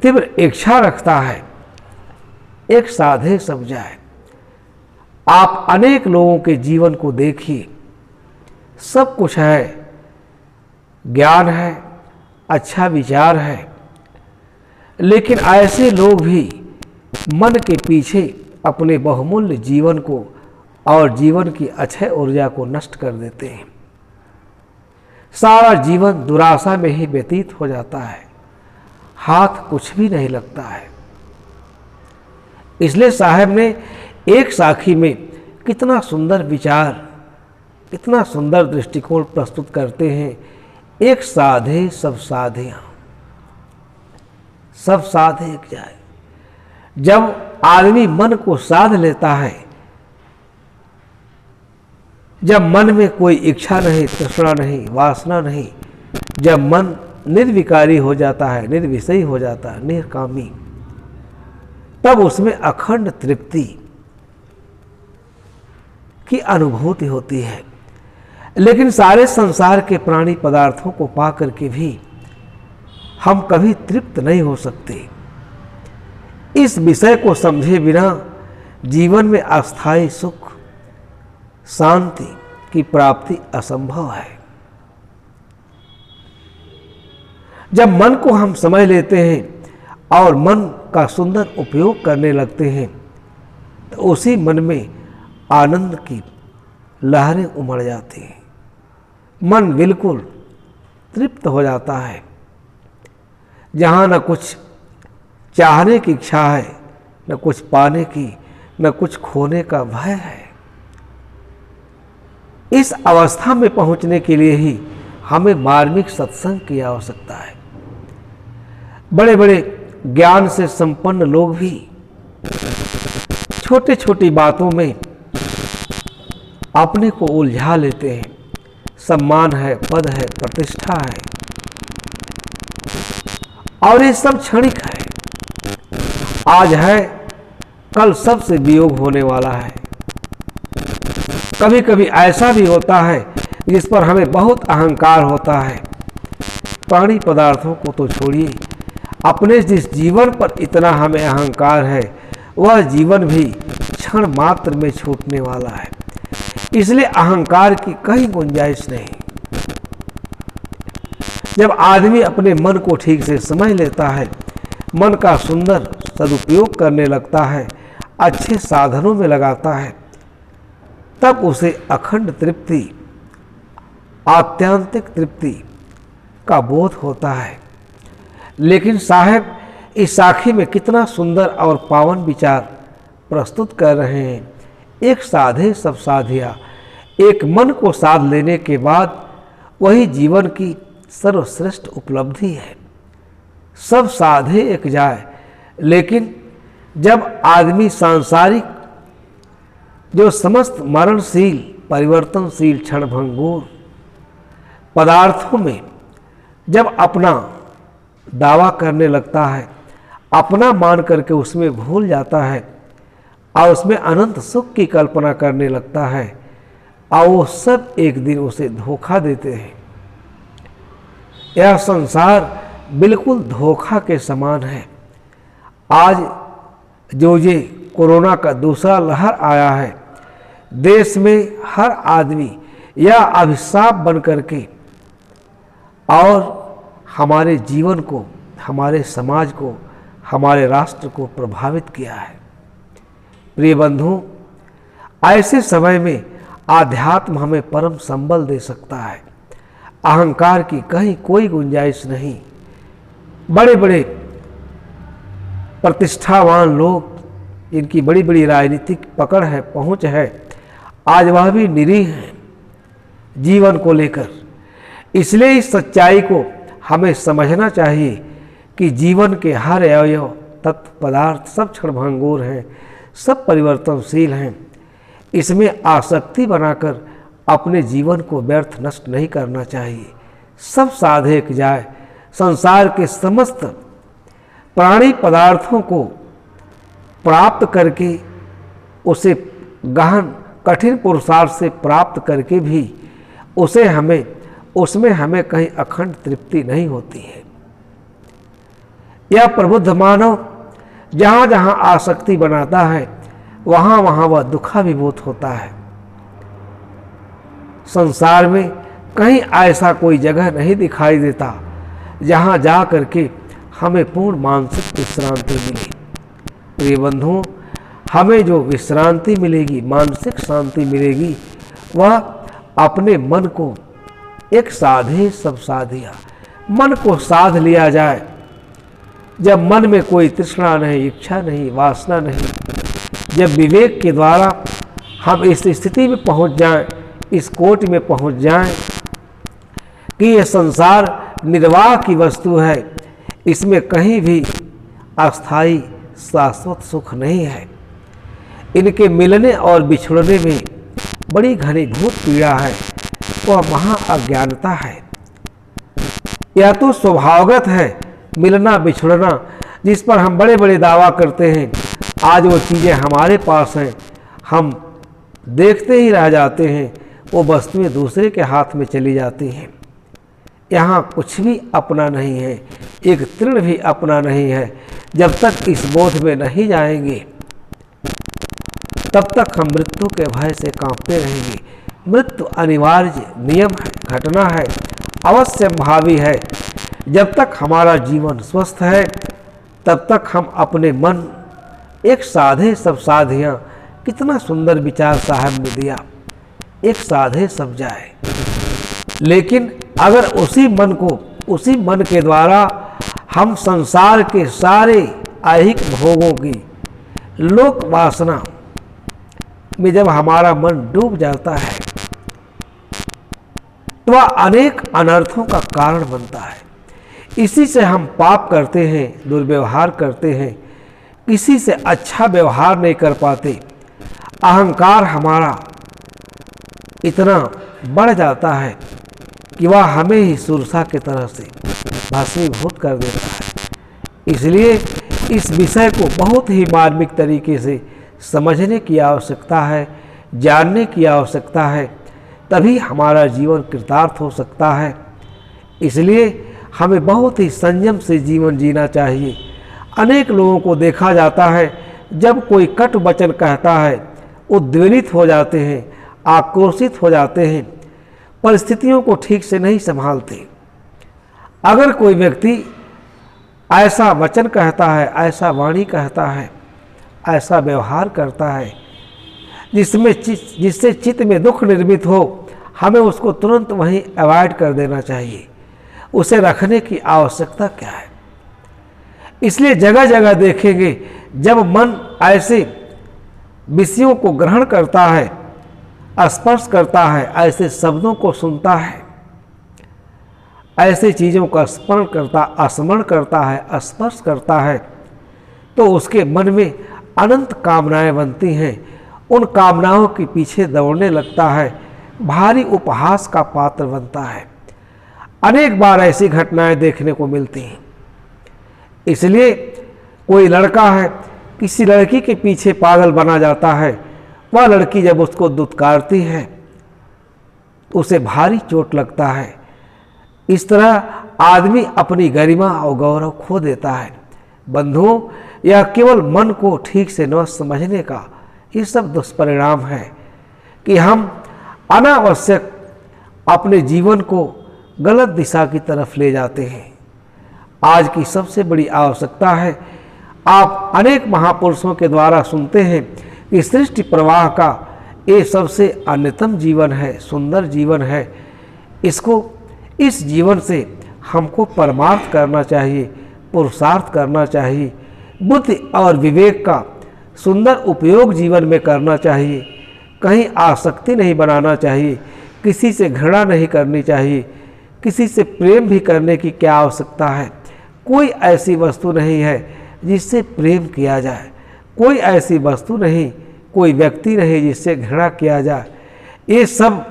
तीव्र इच्छा रखता है एक साधे सब जाए। आप अनेक लोगों के जीवन को देखिए, सब कुछ है, ज्ञान है, अच्छा विचार है, लेकिन ऐसे लोग भी मन के पीछे अपने बहुमूल्य जीवन को और जीवन की अक्षय ऊर्जा को नष्ट कर देते हैं। सारा जीवन दुराशा में ही व्यतीत हो जाता है, हाथ कुछ भी नहीं लगता है। इसलिए साहब ने एक साखी में कितना सुंदर विचार, कितना सुंदर दृष्टिकोण प्रस्तुत करते हैं। एक साधे सब साधियां, सब साधे एक जाए। जब आदमी मन को साध लेता है, जब मन में कोई इच्छा नहीं, तृष्णा नहीं, वासना नहीं, जब मन निर्विकारी हो जाता है, निर्विषयी हो जाता है, निष्कामी, तब उसमें अखंड तृप्ति की अनुभूति होती है। लेकिन सारे संसार के प्राणी पदार्थों को पा करके भी हम कभी तृप्त नहीं हो सकते। इस विषय को समझे बिना जीवन में अस्थायी सुख, शांति की प्राप्ति असंभव है। जब मन को हम समझ लेते हैं और मन का सुंदर उपयोग करने लगते हैं, तो उसी मन में आनंद की लहरें उमड़ जाती हैं। मन बिल्कुल तृप्त हो जाता है। जहाँ न कुछ चाहने की इच्छा है, न कुछ पाने की, न कुछ खोने का भय है। इस अवस्था में पहुंचने के लिए ही हमें मार्मिक सत्संग की आवश्यकता है। बड़े बड़े ज्ञान से संपन्न लोग भी छोटे छोटी बातों में अपने को उलझा लेते हैं। सम्मान है, पद है, प्रतिष्ठा है, और ये सब क्षणिक है। आज है, कल सबसे वियोग होने वाला है। कभी कभी ऐसा भी होता है जिस पर हमें बहुत अहंकार होता है। प्राणी पदार्थों को तो छोड़िए, अपने जिस जीवन पर इतना हमें अहंकार है, वह जीवन भी क्षण मात्र में छूटने वाला है। इसलिए अहंकार की कहीं गुंजाइश नहीं। जब आदमी अपने मन को ठीक से समझ लेता है, मन का सुंदर सदुपयोग करने लगता है, अच्छे साधनों में लगाता है, तब उसे अखंड तृप्ति, आत्यांतिक तृप्ति का बोध होता है। लेकिन साहब इस साखी में कितना सुंदर और पावन विचार प्रस्तुत कर रहे हैं। एक साधे सब साधिया, एक मन को साध लेने के बाद वही जीवन की सर्वश्रेष्ठ उपलब्धि है। सब साधे एक जाए। लेकिन जब आदमी सांसारिक जो समस्त मरणशील, परिवर्तनशील, क्षणभंगुर पदार्थों में जब अपना दावा करने लगता है, अपना मान करके उसमें भूल जाता है और उसमें अनंत सुख की कल्पना करने लगता है, और वो सब एक दिन उसे धोखा देते हैं। यह संसार बिल्कुल धोखा के समान है। आज जो ये कोरोना का दूसरा लहर आया है, देश में हर आदमी यह अभिशाप बन करके और हमारे जीवन को, हमारे समाज को, हमारे राष्ट्र को प्रभावित किया है। प्रिय बंधु, ऐसे समय में आध्यात्म हमें परम संबल दे सकता है। अहंकार की कहीं कोई गुंजाइश नहीं। बड़े बड़े प्रतिष्ठावान लोग, जिनकी बड़ी बड़ी राजनीतिक पकड़ है, पहुंच है, आज वह भी निरीह हैं जीवन को लेकर। इसलिए इस सच्चाई को हमें समझना चाहिए कि जीवन के हर अवयव, तत्व, पदार्थ सब क्षणभंगुर हैं, सब परिवर्तनशील हैं। इसमें आसक्ति बनाकर अपने जीवन को व्यर्थ नष्ट नहीं करना चाहिए। सब साधे एक जाए। संसार के समस्त प्राणी पदार्थों को प्राप्त करके, उसे गहन कठिन पुरुषार्थ से प्राप्त करके भी उसमें हमें कहीं अखंड तृप्ति नहीं होती है। यह प्रबुद्ध मानव जहाँ जहाँ आसक्ति बनाता है वहाँ वहाँ वह दुखाभिभूत होता है। संसार में कहीं ऐसा कोई जगह नहीं दिखाई देता जहाँ जा करके हमें पूर्ण मानसिक विश्रांति मिले। प्रिय बंधुओं, हमें जो विश्रांति मिलेगी, मानसिक शांति मिलेगी, वह अपने मन को एक साधे सब साधिया, मन को साध लिया जाए। जब मन में कोई तृष्णा नहीं, इच्छा नहीं, वासना नहीं, जब विवेक के द्वारा हम इस स्थिति में पहुंच जाएं, इस कोटि में पहुंच जाएं कि यह संसार निर्वाह की वस्तु है, इसमें कहीं भी अस्थाई शाश्वत सुख नहीं है, इनके मिलने और बिछड़ने में बड़ी घनीभूत पीड़ा है, वह महा अज्ञानता है। यह तो स्वभावगत है मिलना बिछड़ना, जिस पर हम बड़े बड़े दावा करते हैं। आज वो चीज़ें हमारे पास हैं, हम देखते ही रह जाते हैं, वो वस्तुएं दूसरे के हाथ में चली जाती हैं। यहाँ कुछ भी अपना नहीं है, एक तृण भी अपना नहीं है। जब तक इस बोध में नहीं जाएंगे तब तक हम मृत्यु के भय से कांपते रहेंगे। मृत्यु अनिवार्य नियम है, घटना है, अवश्य भावी है। जब तक हमारा जीवन स्वस्थ है तब तक हम अपने मन एक साधे सब साधियाँ, कितना सुंदर विचार साहब ने दिया, एक साधे सब जाए। लेकिन अगर उसी मन के द्वारा हम संसार के सारे ऐहिक भोगों की लोक वासना में जब हमारा मन डूब जाता है तो वह अनेक अनर्थों का कारण बनता है। इसी से हम पाप करते हैं, दुर्व्यवहार करते हैं, किसी से अच्छा व्यवहार नहीं कर पाते। अहंकार हमारा इतना बढ़ जाता है कि वह हमें ही सुरसा की तरह से भस्मीभूत कर देता है। इसलिए इस विषय को बहुत ही मार्मिक तरीके से समझने की आवश्यकता है, जानने की आवश्यकता है, तभी हमारा जीवन कृतार्थ हो सकता है। इसलिए हमें बहुत ही संयम से जीवन जीना चाहिए। अनेक लोगों को देखा जाता है, जब कोई कटु वचन कहता है उद्वेलित हो जाते हैं, आक्रोशित हो जाते हैं, परिस्थितियों को ठीक से नहीं संभालते। अगर कोई व्यक्ति ऐसा वचन कहता है, ऐसा वाणी कहता है, ऐसा व्यवहार करता है जिससे चित्त में दुख निर्मित हो, हमें उसको तुरंत वहीं अवॉइड कर देना चाहिए। उसे रखने की आवश्यकता क्या है? इसलिए जगह जगह देखेंगे, जब मन ऐसे विषयों को ग्रहण करता है, स्पर्श करता है, ऐसे शब्दों को सुनता है, ऐसे चीज़ों का स्मरण करता है, स्पर्श करता है, तो उसके मन में अनंत कामनाएं बनती हैं। उन कामनाओं के पीछे दौड़ने लगता है, भारी उपहास का पात्र बनता है। अनेक बार ऐसी घटनाएं देखने को मिलती हैं। इसलिए कोई लड़का है, किसी लड़की के पीछे पागल बना जाता है, वह लड़की जब उसको दुत्कारती है उसे भारी चोट लगता है। इस तरह आदमी अपनी गरिमा और गौरव खो देता है। बंधुओं, यह केवल मन को ठीक से न समझने का ये सब दुष्परिणाम है कि हम अनावश्यक अपने जीवन को गलत दिशा की तरफ ले जाते हैं। आज की सबसे बड़ी आवश्यकता है, आप अनेक महापुरुषों के द्वारा सुनते हैं कि सृष्टि प्रवाह का ये सबसे अन्यतम जीवन है, सुंदर जीवन है। इस जीवन से हमको परमार्थ करना चाहिए, पुरुषार्थ करना चाहिए, बुद्धि और विवेक का सुंदर उपयोग जीवन में करना चाहिए। कहीं आसक्ति नहीं बनाना चाहिए, किसी से घृणा नहीं करनी चाहिए, किसी से प्रेम भी करने की क्या आवश्यकता है। कोई ऐसी वस्तु नहीं है जिससे प्रेम किया जाए, कोई ऐसी वस्तु नहीं, कोई व्यक्ति नहीं जिससे घृणा किया जाए। ये सब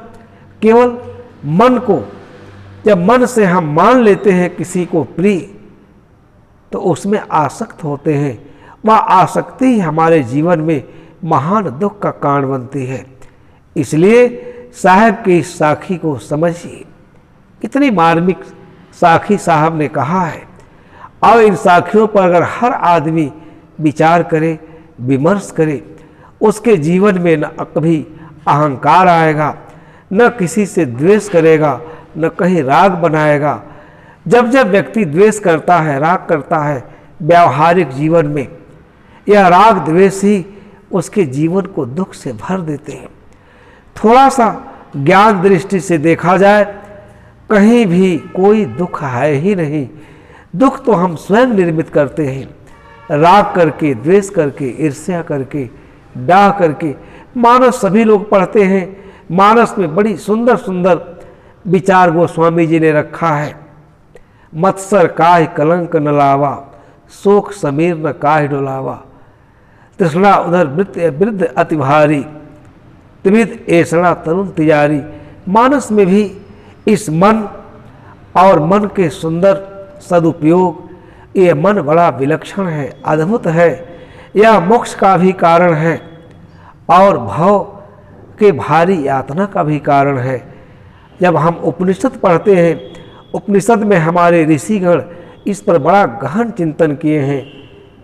केवल मन को, जब मन से हम मान लेते हैं किसी को प्रिय, तो उसमें आसक्त होते हैं। वह आसक्ति ही हमारे जीवन में महान दुख का कारण बनती है। इसलिए साहब की इस साखी को समझिए, कितनी मार्मिक साखी साहब ने कहा है। और इन साखियों पर अगर हर आदमी विचार करे, विमर्श करे, उसके जीवन में न कभी अहंकार आएगा, न किसी से द्वेष करेगा, न कहीं राग बनाएगा। जब जब व्यक्ति द्वेष करता है, राग करता है व्यावहारिक जीवन में, यह राग द्वेष ही उसके जीवन को दुख से भर देते हैं। थोड़ा सा ज्ञान दृष्टि से देखा जाए, कहीं भी कोई दुख है ही नहीं। दुख तो हम स्वयं निर्मित करते हैं, राग करके, द्वेष करके, ईर्ष्या करके, डाह करके। मानस सभी लोग पढ़ते हैं। मानस में बड़ी सुंदर सुंदर विचार गोस्वामी जी ने रखा है। मत्सर काहे कलंक न लावा, शोक समीर न काहे डोलावा, तृष्णा उधर वृद्ध अति भारी, त्रिविध ऐसड़ा तरुण तिजारी। मानस में भी इस मन और मन के सुंदर सदुपयोग, ये मन बड़ा विलक्षण है, अद्भुत है। यह मोक्ष का भी कारण है और भव के भारी यातना का भी कारण है। जब हम उपनिषद पढ़ते हैं, उपनिषद में हमारे ऋषिगण इस पर बड़ा गहन चिंतन किए हैं।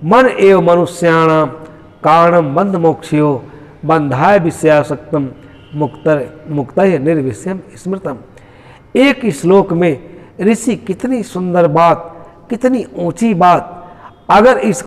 मन एव मनुष्याणाम कारणम बंध मोक्षयो बंधाय विषयासक्तम मुक्तय निर्विषयम स्मृतम। एक श्लोक में ऋषि कितनी सुंदर बात, कितनी ऊंची बात, अगर इस